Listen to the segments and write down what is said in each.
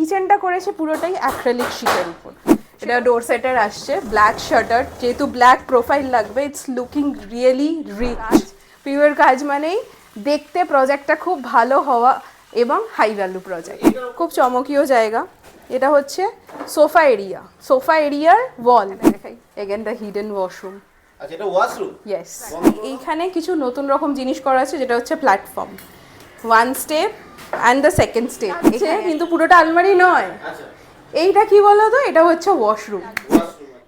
কিচেনটা করেছে পুরোটাই অ্যাক্রিলিক শীটের উপর। এটা ডোর সেটার আসছে, ব্ল্যাক শাটার, যেহেতু ব্ল্যাক প্রোফাইল লাগবে, it's looking really rich. Pure কাজ মানেই দেখতে প্রজেক্টটা খুব ভালো হওয়া এবং হাই ভ্যালু প্রজেক্ট। খুব চমকীয় জায়গা। এটা হচ্ছে সোফা এরিয়া, সোফা এরিয়ার ওয়াল দেখাই, এগেন দ্য হিডেন ওয়াশরুম। আচ্ছা, এটা ওয়াশরুম। ইয়েস, এইখানে কিছু নতুন রকম জিনিস করা আছে, যেটা হচ্ছে platform, one step and the second step. কিন্তু পুরোটা আলমারি নয়। আচ্ছা, এইটা কি বলো তো, এটা হচ্ছে ওয়াশরুম।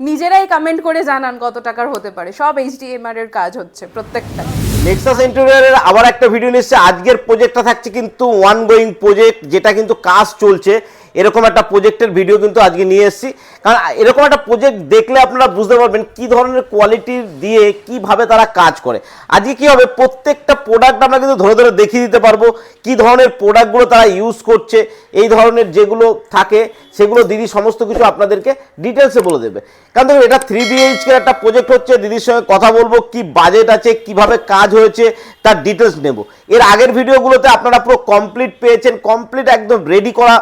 নিজেরাই কমেন্ট করে জানান কত টাকার হতে পারে। সব এইচডিএমআর এর কাজ হচ্ছে প্রত্যেকটা। নেক্সাস ইন্টেরিয়রের আবার একটা ভিডিও নিচ্ছে। আজকের প্রজেক্টটা থাকছে কিন্তু ওয়ান গোয়িং প্রজেক্ট, যেটা কিন্তু কাজ চলছে। এরকম একটা প্রজেক্টের ভিডিও কিন্তু আজকে নিয়ে এসেছি, কারণ এরকম একটা প্রজেক্ট দেখলে আপনারা বুঝতে পারবেন কি ধরনের কোয়ালিটি দিয়ে কিভাবে তারা কাজ করে। আজকে কি হবে, প্রত্যেকটা প্রোডাক্ট আমরা কিন্তু ধরে ধরে দেখিয়ে দিতে পারবো কি ধরনের প্রোডাক্টগুলো তারা ইউজ করছে। এই ধরনের যেগুলো থাকে সেগুলো দিদি সমস্ত কিছু আপনাদেরকে ডিটেলসে বলে দেবে। কারণ দেখুন, এটা 3 BHK একটা প্রজেক্ট হচ্ছে। দিদির সঙ্গে কথা বলবো, কি বাজেট আছে, কিভাবে কাজ হয়েছে, তার ডিটেলস নেব। এর আগের ভিডিওগুলোতে আপনারা পুরো কমপ্লিট পেয়েছেন, কমপ্লিট একদম রেডি করা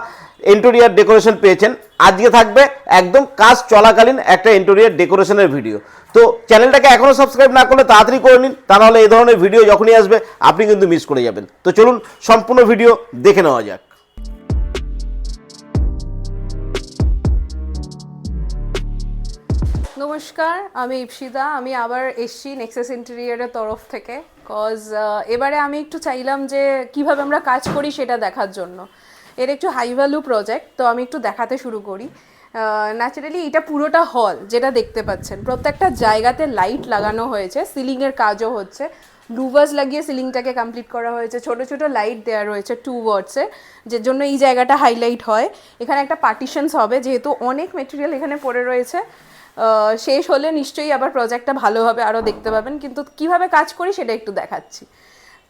ইন্টেরিয়র ডেকোরেশন পেয়েছেন। আজকে থাকবে একদম কাজ চলাকালীন একটা ইন্টেরিয়র ডেকোরেশনের ভিডিও। তো চ্যানেলটাকে এখনো সাবস্ক্রাইব না করলে তাড়াতাড়ি করে নিন, তা নাহলে এই ধরনের ভিডিও যখনই আসবে আপনি কিন্তু মিস করে যাবেন। তো চলুন সম্পূর্ণ ভিডিও দেখে নেওয়া যাক। নমস্কার, আমি ইপসিতা। আমি আবার এসছি নেক্সাস ইন্টেরিয়রের তরফ থেকে, কজ এবারে আমি একটু চাইলাম যে কিভাবে আমরা কাজ করি সেটা দেখার জন্য। এর একটু হাই ভ্যালু প্রজেক্ট, তো আমি একটু দেখাতে শুরু করি। ন্যাচারালি এটা পুরোটা হল যেটা দেখতে পাচ্ছেন, প্রত্যেকটা জায়গাতে লাইট লাগানো হয়েছে, সিলিংয়ের কাজও হচ্ছে, লুভার্স লাগিয়ে সিলিংটাকে কমপ্লিট করা হয়েছে, ছোট ছোট লাইট দেওয়া রয়েছে 2 ওয়াটসের, যে জন্য এই জায়গাটা হাইলাইট হয়। এখানে একটা পার্টিশনস হবে, যেহেতু অনেক মেটেরিয়াল এখানে পড়ে রয়েছে। শেষ হলে নিশ্চয়ই আবার প্রজেক্টটা ভালো হবে, আরও দেখতে পাবেন, কিন্তু কিভাবে কাজ করি সেটা একটু দেখাচ্ছি।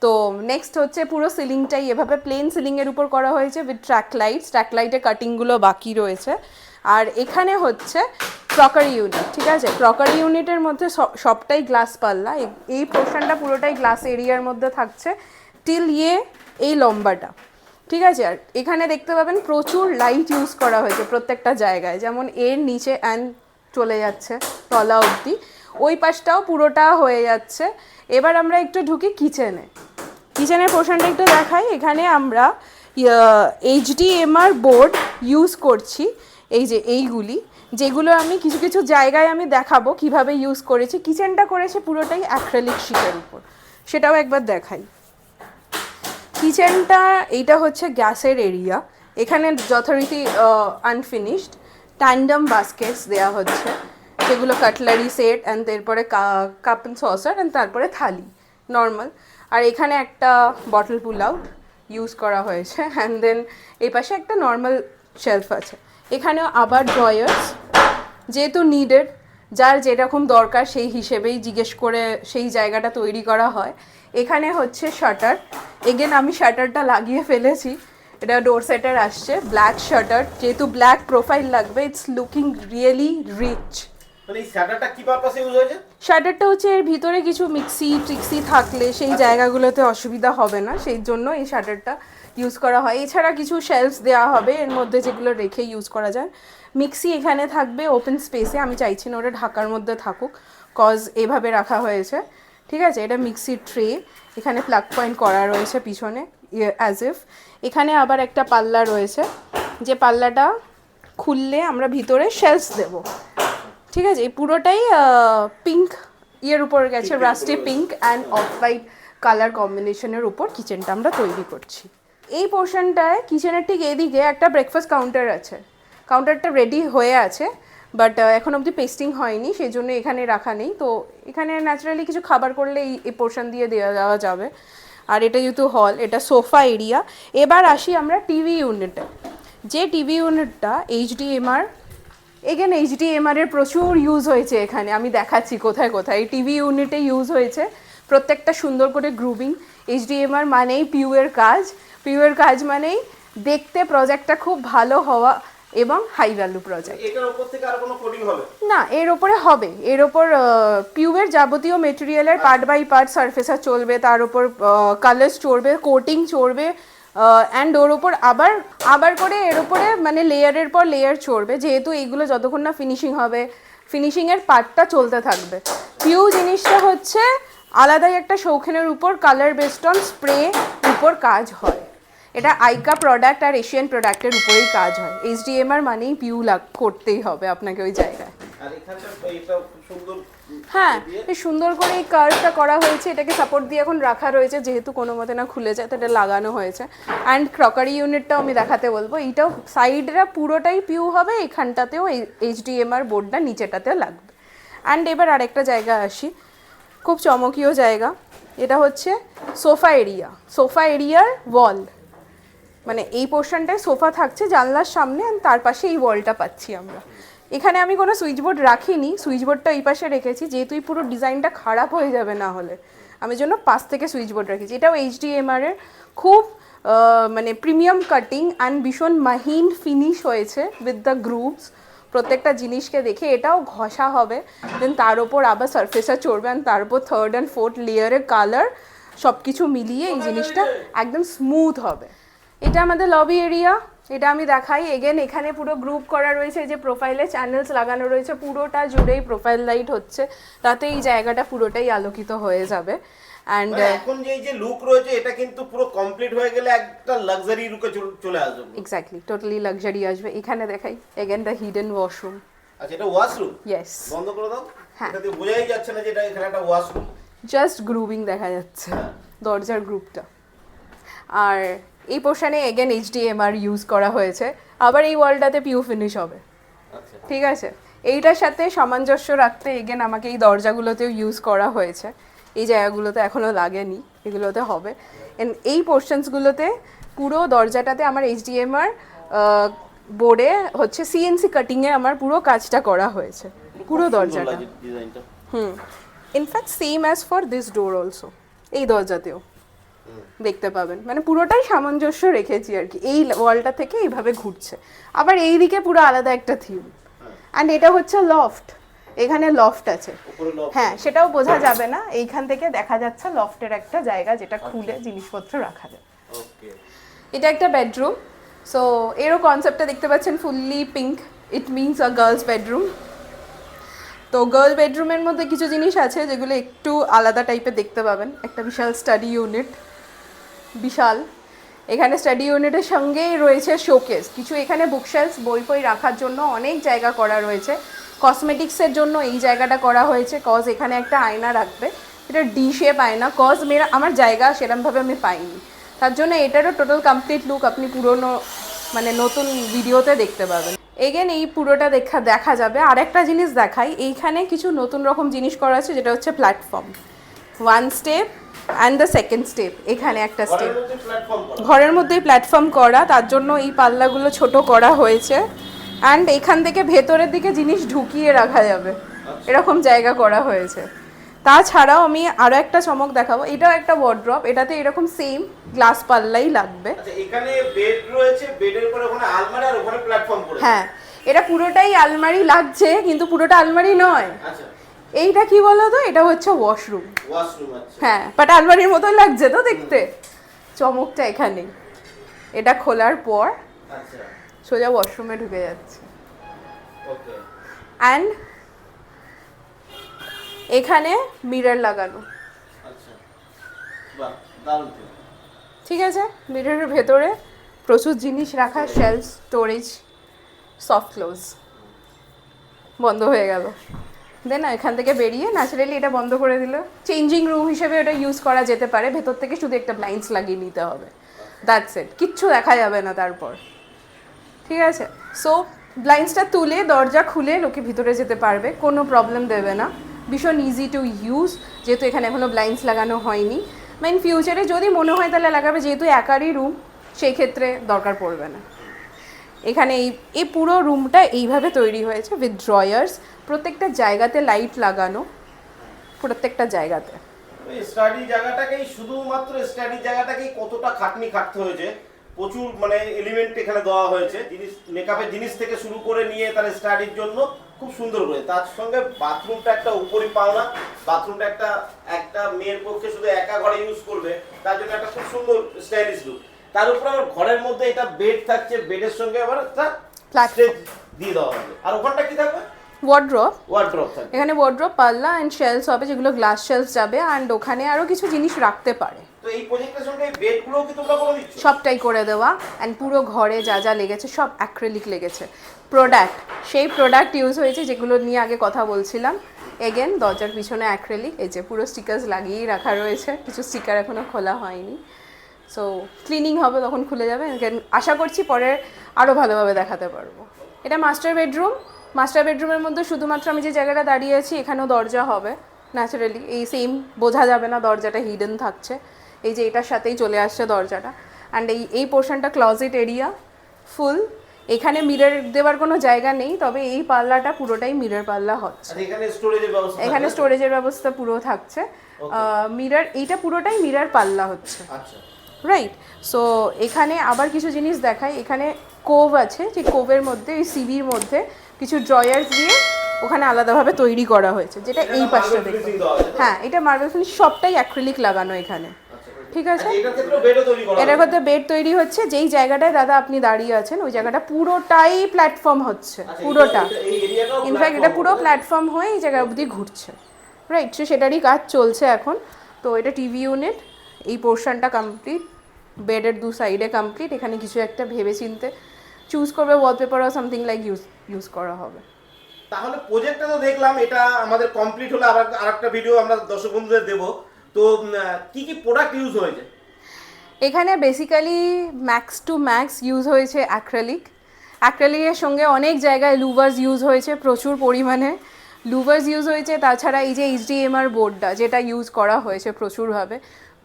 তো নেক্সট হচ্ছে পুরো সিলিংটাই এভাবে প্লেন সিলিংয়ের উপর করা হয়েছে উইথ ট্র্যাক লাইটের কাটিংগুলো বাকি রয়েছে। আর এখানে হচ্ছে ক্রকারি ইউনিট, ঠিক আছে? ক্রকারি ইউনিটের মধ্যে সবটাই গ্লাস পাল্লা, এই পোর্শনটা পুরোটাই গ্লাস এরিয়ার মধ্যে থাকছে টিল এই লম্বাটা, ঠিক আছে? আর এখানে দেখতে পাবেন প্রচুর লাইট ইউজ করা হয়েছে প্রত্যেকটা জায়গায়, যেমন এর নিচে অ্যান্ড চলে যাচ্ছে তলা অবধি, ওই পাশটাও পুরোটা হয়ে যাচ্ছে। এবার আমরা একটু ঢুকি কিচেনের পোর্শনটা একটু দেখাই। এখানে আমরা এইচডিএমআর বোর্ড ইউজ করছি, এই যে এইগুলি, যেগুলো আমি কিছু কিছু জায়গায় আমি দেখাবো কিভাবে ইউজ করেছি। কিচেনটা করেছে পুরোটাই অ্যাক্রিলিক শীটের উপর, সেটাও একবার দেখাই। কিচেনটা এইটা হচ্ছে গ্যাসের এরিয়া, এখানে যথারীতি আনফিনিশড ট্যান্ডাম বাস্কেটস দেওয়া হচ্ছে, যেগুলো কাটলারি সেট অ্যান্ড তারপরে কাপ অ্যান্ড সসার অ্যান্ড তারপরে থালি নর্মাল। আর এখানে একটা বটল পুল আউট ইউজ করা হয়েছে, অ্যান্ড দেন এই পাশে একটা নর্মাল শেলফ আছে। এখানেও আবার ড্রয়ার্স, যেহেতু নিডেড, যার যেরকম দরকার সেই হিসেবেই জিজ্ঞেস করে সেই জায়গাটা তৈরি করা হয়। এখানে হচ্ছে শাটার, এগেন আমি শাটারটা লাগিয়ে ফেলেছি, এটা ডোর সেটার আসছে, ব্ল্যাক শাটার, যেহেতু ব্ল্যাক প্রোফাইল লাগবে, ইটস লুকিং রিয়েলি রিচ। মানে এই শাটারটা কি পারপাসে ইউজ হয়েছে? শাটারটা হচ্ছে এর ভিতরে কিছু মিক্সি থাকলে সেই জায়গাগুলোতে অসুবিধা হবে না, সেই জন্য এই শাটারটা ইউজ করা হয়। এছাড়া কিছু শেলফস দেওয়া হবে এর মধ্যে, যেগুলো রেখে ইউজ করা যায়। মিক্সি এখানে থাকবে ওপেন স্পেসে, আমি চাইছি না ওটা ঢাকার মধ্যে থাকুক, কজ এভাবে রাখা হয়েছে, ঠিক আছে? এটা মিক্সির ট্রে, এখানে প্লাগ পয়েন্ট করা রয়েছে পিছনে অ্যাজ ইফ। এখানে আবার একটা পাল্লা রয়েছে, যে পাল্লাটা খুললে আমরা ভিতরে শেলফস দেবো, ঠিক আছে? এই পুরোটাই পিঙ্ক উপর গেছে, rusty pink and off white colour কম্বিনেশনের উপর কিচেনটা আমরা তৈরি করছি। এই পোর্শনটায় কিচেনের ঠিক এদিকে একটা ব্রেকফাস্ট কাউন্টার আছে, কাউন্টারটা রেডি হয়ে আছে, বাট এখন অবধি পেস্টিং হয়নি, সেই জন্য এখানে রাখা নেই। তো এখানে ন্যাচারালি কিছু খাবার করলে এই পোর্শন দিয়ে দেওয়া যাবে। আর এটা যেহেতু হল, এটা সোফা এরিয়া। এবার আসি আমরা টিভি ইউনিটে, যে টিভি ইউনিটটা এইচডিএমআর, এগেন এইচডিএমআর এর প্রচুর ইউজ হয়েছে এখানে, আমি দেখাচ্ছি কোথায় কোথায় এই টিভি ইউনিটে ইউজ হয়েছে। প্রত্যেকটা সুন্দর করে গ্রুভিং, এইচডিএমআর মানেই পিওর কাজ মানেই দেখতে প্রজেক্টটা খুব ভালো হওয়া এবং হাই ভ্যালু প্রজেক্ট। এটার উপর থেকে আর কোনো কোডিং হবে না? এর ওপরে হবে, এর ওপর পিউয়ের যাবতীয় মেটেরিয়ালের পার্ট বাই পার্ট সারফেসার চলবে, তার উপর কালার্স চড়বে, কোটিং চড়বে, অ্যান্ড ওর ওপর আবার আবার করে এর উপরে মানে লেয়ারের পর লেয়ার চড়বে, যেহেতু এইগুলো যতক্ষণ না ফিনিশিং হবে ফিনিশিংয়ের পার্টটা চলতে থাকবে। পিউ জিনিসটা হচ্ছে আলাদাই একটা শৌখিনের উপর কালার বেসড অন স্প্রে উপর কাজ হয়। এটা আইকা প্রোডাক্ট আর এশিয়ান প্রোডাক্টের উপরেই কাজ হয়। এইচডিএমআর মানেই পিউ করতেই হবে আপনাকে ওই জায়গায়। আর এখানটা এটা খুব সুন্দর হ্যাঁ, এই সুন্দর করে এই কার্ভটা করা হয়েছে, এটাকে সাপোর্ট দিয়ে এখন রাখা রয়েছে, যেহেতু কোনো মতে না খুলে যায় তো এটা লাগানো হয়েছে। অ্যান্ড ক্রকারি ইউনিটটাও আমি দেখাতে বলবো, এইটাও সাইডরা পুরোটাই পিউ হবে, এখানটাতেও এইচডিএমআর বোর্ডটা নিচেটাতেও লাগবে। অ্যান্ড এবার আরেকটা জায়গা আসি, খুব চমকীয় জায়গা, এটা হচ্ছে সোফা এরিয়া। সোফা এরিয়ার ওয়াল, মানে এই পোর্শনটায় সোফা থাকছে জানলার সামনে, আর তার পাশে এই ওয়ালটা পাচ্ছি আমরা। এখানে আমি কোনো সুইচ বোর্ড রাখিনি, সুইচ বোর্ডটা এই পাশে রেখেছি, যেহেতু এই পুরো ডিজাইনটা খারাপ হয়ে যাবে না হলে, আমি জন্য পাশ থেকে সুইচ বোর্ড রেখেছি। এটাও এইচডিএমআর এর খুব মানে প্রিমিয়াম কাটিং অ্যান্ড ভীষণ মাহিন ফিনিশ হয়েছে উইথ দ্য গ্রুভস। প্রত্যেকটা জিনিসকে দেখে এটাও ঘষা হবে, দেন তার ওপর আবার সারফেসটা চড়বে, অ্যান্ড তার উপর থার্ড অ্যান্ড ফোর্থ লেয়ারের কালার সব কিছু মিলিয়ে এই জিনিসটা একদম স্মুথ হবে। এটা আমাদের লবি এরিয়া, এটা আমি দেখাই এগেন। এখানে পুরো গ্রুপ করা রয়েছে, যে প্রোফাইলে চ্যানেলস লাগানো রয়েছে, পুরোটা জুড়েই প্রোফাইল লাইট হচ্ছে, তাতে এই জায়গাটা পুরোটাই আলোকিত হয়ে যাবে। অ্যান্ড এখন যে লুক রয়েছে এটা কিন্তু পুরো কমপ্লিট হয়ে গেলে একটা লাক্সারি লুকে চলে আসবে। এক্স্যাক্টলি, টোটালি লাক্সারি আসবে। এখানে দেখাই এগেন দ্য হিডেন ওয়াশরুম। আচ্ছা, এটা ওয়াশরুম? ইয়েস, বন্ধ করে দাও। হ্যাঁ, এটা দিয়ে বোঝাই যাচ্ছে না যে এটা এখানে একটা ওয়াশরুম, জাস্ট গ্রুভিং দেখা যাচ্ছে দরজার গ্রুপটা। আর এই পোর্শনে এগেন এইচডিএমআর ইউজ করা হয়েছে, আবার এই ওয়ালটাতে পিউ ফিনিশ হবে। আচ্ছা, ঠিক আছে, এইটার সাথে সামঞ্জস্য রাখতে এগেন আমাকে এই দরজাগুলোতেও ইউজ করা হয়েছে। এই জায়গাগুলোতে এখনও লাগেনি, এগুলোতে হবে। এই পোর্শনসগুলোতে পুরো দরজাটাতে আমার এইচডিএমআর বোর্ডে হচ্ছে সিএনসি কাটিংয়ে আমার পুরো কাজটা করা হয়েছে পুরো দরজাটা। ডিজাইনটা in fact same as for this door also, এই দরজাতেও দেখতে পাবেন, মানে পুরোটাই সামঞ্জস্য রেখেছি আর কি। এই ওয়ালটা থেকে এইভাবে ঘুরছে, আবার এই দিকে পুরো আলাদা একটা থিম। অ্যান্ড এটা হচ্ছে লফট, এখানে লফট আছে। হ্যাঁ, সেটাও বোঝা যাবে না, এইখান থেকে দেখা যাচ্ছে লফটের একটা জায়গা যেটা খুলে জিনিসপত্র রাখা যায়। এটা একটা বেডরুম, সো এরও কনসেপ্টটা দেখতে পাচ্ছেন, fully pink, it means a girls bedroom. তো গার্ল বেডরুমের মধ্যে কিছু জিনিস আছে যেগুলো একটু আলাদা টাইপের দেখতে পাবেন। একটা বিশাল স্টাডি ইউনিট, বিশাল। এখানে স্টাডি ইউনিটের সঙ্গেই রয়েছে শোকেস, কিছু এখানে বুকশেলফস বই ফই রাখার জন্য অনেক জায়গা করা রয়েছে। কসমেটিক্সের জন্য এই জায়গাটা করা হয়েছে, কজ এখানে একটা আয়না রাখবে, এটা ডি শেপ আয়না, কজ আমার জায়গা সেরকমভাবে আমি পাইনি, তার জন্য এটারও টোটাল কমপ্লিট লুক আপনি পুরনো মানে নতুন ভিডিওতে দেখতে পাবেন। এগেন এই পুরোটা দেখা যাবে। আর একটা জিনিস দেখাই, এইখানে কিছু নতুন রকম জিনিস করা আছে, যেটা হচ্ছে platform, 1 step and the second step. এখানে একটা স্টেপ ঘরের মধ্যেই প্ল্যাটফর্ম করা, তার জন্য এই পাল্লাগুলো ছোট করা হয়েছে। অ্যান্ড এখান থেকে ভেতরের দিকে জিনিস ঢুকিয়ে রাখা যাবে, এরকম জায়গা করা হয়েছে। তাছাড়াও আমি আরও একটা চমক দেখাবো, এটাও একটা ওয়ার্ড্রপ, এটাতে এরকম সেম গ্লাস পাল্লাই লাগবে। আচ্ছা, এখানে বেড রয়েছে, বেডের পরে ওখানে আলমারি আর ওখানে প্ল্যাটফর্ম করেছে। হ্যাঁ, এটা পুরোটাই আলমারি লাগছে, কিন্তু পুরোটা আলমারি নয়। আচ্ছা, এইটা কি বলো তো, এটা হচ্ছে ওয়াশরুম। ওয়াশরুম, আচ্ছা। হ্যাঁ, বাট আলমারির মতোই লাগছে তো দেখতে। চমকটা এখানেই, এটা খোলার পর আচ্ছা, সোজা ওয়াশরুমে ঢুকে যাচ্ছে। ওকে। অ্যান্ড এখানে মিরর লাগানো। আচ্ছা, বাহ, দারুণ তো। ঠিক আছে, মিররের ভেতরে প্রচুর জিনিস রাখা, শেলফ, স্টোরেজ, সফট ক্লোজ। বন্ধ হয়ে গেল, দেন এখান থেকে বেরিয়ে ন্যাচারালি এটা বন্ধ করে দিল। চেঞ্জিং রুম হিসেবে ওটা ইউজ করা যেতে পারে, ভেতর থেকে শুধু একটা ব্লাইন্ডস লাগিয়ে নিতে হবে, দ্যাটস ইট, কিচ্ছু দেখা যাবে না তারপর। ঠিক আছে, সো ব্লাইন্ডসটা তুলে দরজা খুলে লোকে ভিতরে যেতে পারবে, কোনো প্রবলেম দেবে না, ভীষণ ইজি টু ইউজ। যেহেতু এখানে এখনও ব্লাইন্ডস লাগানো হয়নি, ইন ফিউচারে যদি মনে হয় তাহলে লাগাবে, যেহেতু একারই রুম সেই ক্ষেত্রে দরকার পড়বে না। এখানে এই পুরো রুমটা এইভাবে তৈরি হয়েছে উইথ ড্রয়ার্স, প্রত্যেকটা জায়গাতে লাইট লাগানো, প্রত্যেকটা জায়গাতে। স্টাডি জায়গাটাকেই, শুধুমাত্র স্টাডি জায়গাটাকেই কতটা খাটনি খাটতে হয়েছে, প্রচুর মানে এলিমেন্ট এখানে দেওয়া হয়েছে, জিনিস মেকআপের জিনিস থেকে শুরু করে নিয়ে তার স্টাডির জন্য খুব সুন্দর করে। তার সঙ্গে বাথরুমটা একটা উপরি পাওনা, বাথরুমটা একটা মেয়ের পক্ষে শুধু একা ঘরে ইউজ করবে, তার জন্য একটা খুব সুন্দর স্টাইলিশ লুক। তার উপর আবার ঘরের মধ্যে এটা বেড থাকছে, বেডের সঙ্গে আবার একটা Platform. স্টেজ দিয়ে দেওয়া হবে। আর ওখানটা কি থাকবে? ওয়ার্ড্রপ, ওয়ার্ড্রপ থাকবে। এখানে ওয়ার্ড্রপ, পাল্লা অ্যান্ড শেলফস হবে, যেগুলো গ্লাস শেলফস যাবে, অ্যান্ড ওখানে আরও কিছু জিনিস রাখতে পারে। তো এই প্রজেক্টের সঙ্গে এই বেডগুলোও কি তোমরা করে দিচ্ছ? সবটাই করে দেওয়া, অ্যান্ড পুরো ঘরে যা যা লেগেছে সব অ্যাক্রিলিক লেগেছে। প্রোডাক্ট, সেই প্রোডাক্ট ইউজ হয়েছে যেগুলো নিয়ে আগে কথা বলছিলাম। এগেন দরজার পিছনে অ্যাক্রিলিক, এই যে পুরো স্টিকার্স লাগিয়েই রাখা রয়েছে, কিছু স্টিকার এখনও খোলা হয়নি। সো ক্লিনিং হবে, তখন খুলে যাবে। আশা করছি পরে আরও ভালোভাবে দেখাতে পারবো। এটা মাস্টার বেডরুম। মাস্টার বেডরুমের মধ্যে শুধুমাত্র আমি যে জায়গাটা দাঁড়িয়ে আছি এখানেও দরজা হবে ন্যাচারালি, এই সেম, বোঝা যাবে না দরজাটা হিডেন থাকছে। এই যে এটার সাথেই চলে আসছে দরজাটা, অ্যান্ড এই পোর্শনটা ক্লজেট এরিয়া ফুল। এখানে মিরর দেওয়ার কোনো জায়গা নেই, তবে এই পাল্লাটা পুরোটাই মিরর পাল্লা হচ্ছে। আর এখানে স্টোরেজের ব্যবস্থা এখানে স্টোরেজের ব্যবস্থা পুরো থাকছে। মিরর, এইটা পুরোটাই মিরর পাল্লা হচ্ছে, আচ্ছা। রাইট। সো এখানে আবার কিছু জিনিস দেখাই। এখানে কোভ আছে, যে কোভের মধ্যে, এই সিবির মধ্যে কিছু ড্রয়ার্স দিয়ে ওখানে আলাদাভাবে তৈরি করা হয়েছে, যেটা এই পাশটা দেখবে। হ্যাঁ, এটা মার্বেল ফিনিশ, সবটাই অ্যাক্রিলিক লাগানো এখানে, ঠিক আছে। এটার ক্ষেত্রেও বেডও তৈরি করা এটার মধ্যে বেড তৈরি হচ্ছে, যেই জায়গাটায় দাদা আপনি দাঁড়িয়ে আছেন ওই জায়গাটা পুরোটাই প্ল্যাটফর্ম হচ্ছে, পুরোটা। এই এরিয়াটাও ইনফ্যাক্ট এটা পুরো প্ল্যাটফর্ম হয়ে এই জায়গা অবধি ঘুরছে, রাইট। সো সেটারই কাজ চলছে এখন। তো এটা টিভি ইউনিট, এই পোর্শনটা কমপ্লিট, বেডের দু সাইডে কমপ্লিট। এখানে কিছু একটা ভেবে চিনতে চুজ করবে, ওয়ালপেপার আর সামথিং লাইক ইউজ করা হবে। তাহলে প্রজেক্টটা তো দেখলাম, এটা আমাদের কমপ্লিট হলে আরেকটা ভিডিও আমরা দর্শক বন্ধুদের দেবো। তো কি কি প্রোডাক্ট ইউজ হয়েছে এখানে? Basically max to max use হয়েছে অ্যাক্রেলিক। অ্যাক্রেলিকের সঙ্গে অনেক জায়গায় লুভার্স ইউজ হয়েছে প্রচুর পরিমাণে। লুভার্স ইউজ হয়েছে, তাছাড়া এই যে HDMI বোর্ডটা যেটা ইউজ করা হয়েছে প্রচুরভাবে,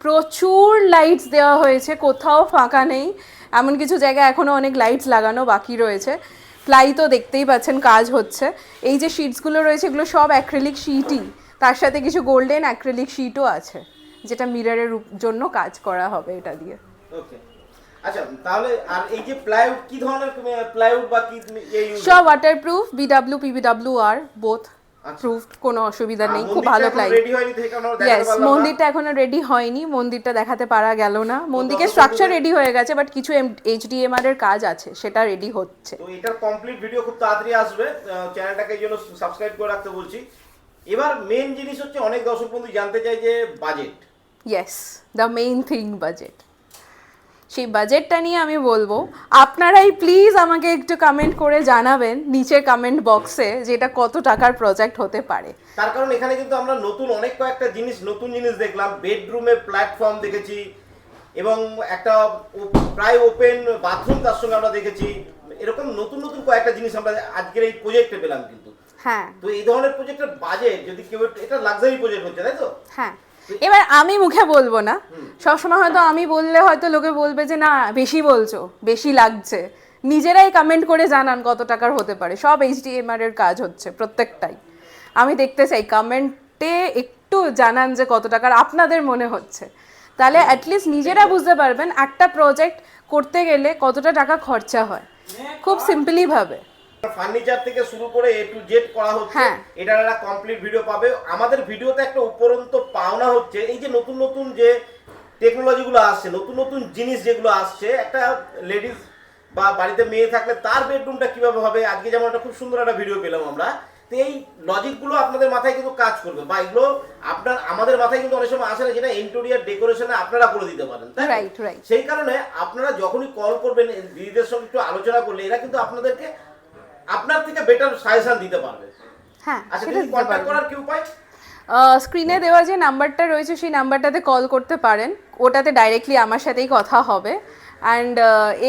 প্রচুর লাইটস দেওয়া হয়েছে, কোথাও ফাঁকা নেই। এমন কিছু জায়গায় এখনও অনেক লাইটস লাগানো বাকি রয়েছে। প্লাই তো দেখতেই পাচ্ছেন কাজ হচ্ছে। এই যে শিটসগুলো রয়েছে এগুলো সব অ্যাক্রেলিক শিটই, তার সাথে কিছু গোল্ডেন অ্যাক্রেলিক শিটও আছে, যেটা মিররের জন্য কাজ করা হবে এটা দিয়ে। ওকে, আচ্ছা। তাহলে আর এই যে প্লাইউড, কি ধরনের প্লাইউড বা কি ইউজ? সব waterproof, BW PBWR both proofed, কোনো অসুবিধা নেই, খুব ভালো প্লাই। রেডি হয়নি থেকে আমরা দেখাতে ইয়েস, পারলাম না। মন্দিরটা এখনো রেডি হয়নি, মন্দিরটা দেখাতে পারা গেল না। মন্দিরের স্ট্রাকচার রেডি হয়ে গেছে, বাট কিছু HDMI এর কাজ আছে, সেটা রেডি হচ্ছে। তো এটার কমপ্লিট ভিডিও খুব তাড়াতাড়ি আসবে, চ্যানেলটাকে এই জন্য সাবস্ক্রাইব করে রাখতে বলছি। এবার মেন জিনিস হচ্ছে, অনেক দর্শক বন্ধু জানতে চাই যে budget. Yes, the main thing budget. সেই বাজেটটা নিয়ে আমি বলবো, আপনারাই প্লিজ আমাকে একটু কমেন্ট করে জানাবেন নিচের কমেন্ট বক্সে যে এটা কত টাকার প্রজেক্ট হতে পারে। তার কারণ এখানে কিন্তু আমরা নতুন অনেক কয়েকটা জিনিস, নতুন জিনিস দেখলাম। বেডরুমে প্ল্যাটফর্ম দেখেছি, এবং একটা প্রায় ওপেন বাথরুম তার সঙ্গে আমরা দেখেছি। এরকম নতুন নতুন কয়েকটা জিনিস আমরা আজকের এই প্রজেক্টে পেলাম কিন্তু। হ্যাঁ, তো এই ধরনের প্রজেক্টের বাজেট যদি কেউ, এটা লাক্সারি প্রজেক্ট হচ্ছে, তাই তো? হ্যাঁ। এবার আমি মুখে বলবো না, সবসময় হয়তো আমি বললে হয়তো লোকে বলবে যে না বেশি বলছো, বেশি লাগছে। নিজেরাই কমেন্ট করে জানান কত টাকার হতে পারে। সব HDMI এর কাজ হচ্ছে প্রত্যেকটাই। আমি দেখতে চাই কমেন্টে একটু জানান যে কত টাকার আপনাদের মনে হচ্ছে, তাহলে অ্যাটলিস্ট নিজেরা বুঝতে পারবেন একটা প্রজেক্ট করতে গেলে কতটা টাকা খরচা হয়, খুব সিম্পলি ভাবে। ফার্নিচার থেকে শুরু করে A to Z করা হচ্ছে। হ্যাঁ। এটার একটা কমপ্লিট ভিডিও পাবে। আমাদের ভিডিওতে একটা উপরন্ত পাওনা হচ্ছে, এই যে নতুন নতুন যে টেকনোলজিগুলো আসছে, নতুন নতুন জিনিস যেগুলো আসছে, একটা লেডিস বা বাড়িতে মেয়ে থাকলে তার বেডরুমটা কিভাবে হবে। আজকে যেমন একটা খুব সুন্দর একটা ভিডিও পেলাম আমরা। তো এই লজিকগুলো আপনাদের মাথায় কিন্তু কাজ করবে, বা এগুলো আমাদের মাথায় কিন্তু অনেক সময় আসে না, যেটা ইন্টেরিয়র ডেকোরেশনে আপনারা করে দিতে পারেন, তাই না? Right, right. সেই কারণে আপনারা যখনই কল করবেন, দিদিদের সঙ্গে একটু আলোচনা করলে এরা কিন্তু আপনাদেরকে আপনার থেকে বেটার সাজেশন দিতে পারবে। হ্যাঁ, আচ্ছা, সেটা যদি দিতে কন্টাক্ট পারবো। করার কি উপায়? স্ক্রিনে দেওয়া যে নাম্বারটা রয়েছে সেই নাম্বারটাতে কল করতে পারেন, ওটাতে ডাইরেক্টলি আমার সাথেই কথা হবে। অ্যান্ড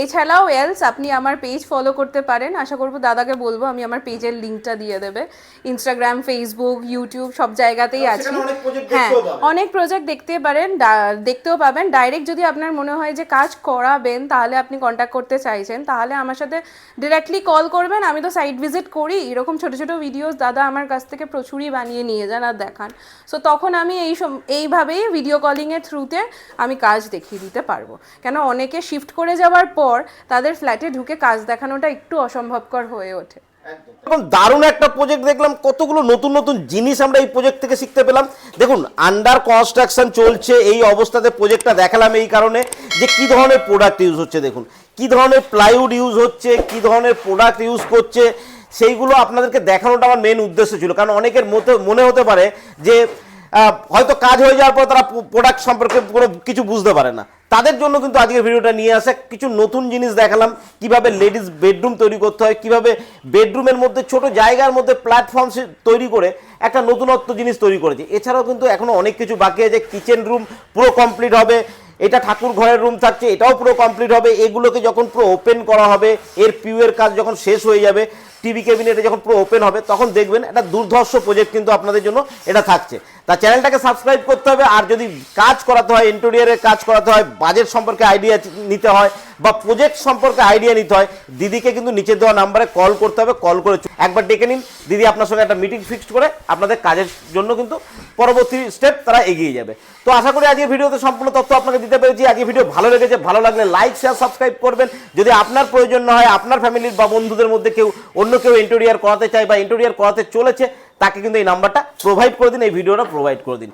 এছাড়াও এলস আপনি আমার পেজ ফলো করতে পারেন। আশা করবো দাদাকে বলবো আমি আমার পেজের লিঙ্কটা দিয়ে দেবে। ইনস্টাগ্রাম, ফেসবুক, ইউটিউব সব জায়গাতেই আছি। হ্যাঁ, অনেক প্রজেক্ট দেখতেও পাবেন। ডাইরেক্ট যদি আপনার মনে হয় যে কাজ করাবেন, তাহলে আপনি কন্ট্যাক্ট করতে চাইছেন, তাহলে আমার সাথে ডিরেক্টলি কল করবেন। আমি তো সাইট ভিজিট করি, এরকম ছোটো ছোটো ভিডিওস দাদা আমার কাছ থেকে প্রচুরই বানিয়ে নিয়ে যান আর দেখান। সো তখন আমি এইভাবেই ভিডিও কলিংয়ের থ্রুতে আমি কাজ দেখিয়ে দিতে পারবো। কেন অনেকে শিফট করে যাওয়ার পর তাদের ফ্ল্যাটে ঢুকে কাজ দেখানোটা একটু অসম্ভবকর হয়ে ওঠে। এখন দারুণ একটা প্রজেক্ট দেখলাম, কতগুলো নতুন নতুন জিনিস আমরা এই প্রজেক্ট থেকে শিখতে পেলাম। দেখুন, আন্ডার কনস্ট্রাকশন চলছে, এই অবস্থাতে প্রজেক্টটা দেখালাম এই কারণে যে কি ধরনের প্রোডাক্ট ইউজ হচ্ছে, দেখুন কি ধরনের প্লাইউড ইউজ হচ্ছে, কি ধরনের প্রোডাক্ট ইউজ করছে, সেইগুলো আপনাদেরকে দেখানোটা আমার মেন উদ্দেশ্য ছিল। কারণ অনেকের মনে হতে পারে যে হয়তো কাজ হয়ে যাওয়ার পর তারা প্রোডাক্ট সম্পর্কে কোনো কিছু বুঝতে পারে না, তাদের জন্য কিন্তু আজকের ভিডিওটা নিয়ে আসা। কিছু নতুন জিনিস দেখালাম, কিভাবে লেডিস বেডরুম তৈরি করতে হয়, কিভাবে বেডরুমের মধ্যে ছোট জায়গার মধ্যে প্ল্যাটফর্ম তৈরি করে একটা নতুনত্ব জিনিস তৈরি করেছে। এছাড়াও কিন্তু এখনো অনেক কিছু বাকি আছে। কিচেন রুম পুরো কমপ্লিট হবে, এটা ঠাকুর ঘরের রুম থাকছে, এটাও পুরো কমপ্লিট হবে। এগুলোকে যখন পুরো ওপেন করা হবে, এর পিউয়ের কাজ যখন শেষ হয়ে যাবে, টিভি ক্যাবিনেটে যখন পুরো ওপেন হবে, তখন দেখবেন একটা দুর্ধর্ষ প্রজেক্ট কিন্তু আপনাদের জন্য এটা থাকছে। তা চ্যানেলটাকে সাবস্ক্রাইব করতে হবে। আর যদি কাজ করাতে হয়, ইন্টেরিয়রের কাজ করাতে হয়, বাজেট সম্পর্কে আইডিয়া নিতে হয় বা প্রজেক্ট সম্পর্কে আইডিয়া নিতে হয়, দিদিকে কিন্তু নিচে দেওয়া নাম্বারে কল করতে হবে। কল করে একবার ডেকে নিন, দিদি আপনার সঙ্গে একটা মিটিং ফিক্সড করে আপনাদের কাজের জন্য কিন্তু পরবর্তী স্টেপ তারা এগিয়ে যাবে। তো আশা করি আজকের ভিডিওতে সম্পূর্ণ তথ্য আপনাকে দিতে পেরেছি। আজকের ভিডিও ভালো লেগেছে, ভালো লাগলে লাইক শেয়ার সাবস্ক্রাইব করবেন। যদি আপনার প্রয়োজন না হয়, আপনার ফ্যামিলির বা বন্ধুদের মধ্যে অন্য কেউ ইন্টেরিয়র করাতে চায় বা ইন্টেরিয়র করাতে চলেছে, তাকে কিন্তু এই নাম্বারটা প্রোভাইড করে দিন, এই ভিডিওটা প্রোভাইড করে দিন।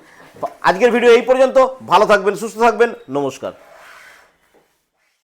আজকের ভিডিও এই পর্যন্ত। ভালো থাকবেন, সুস্থ থাকবেন, নমস্কার।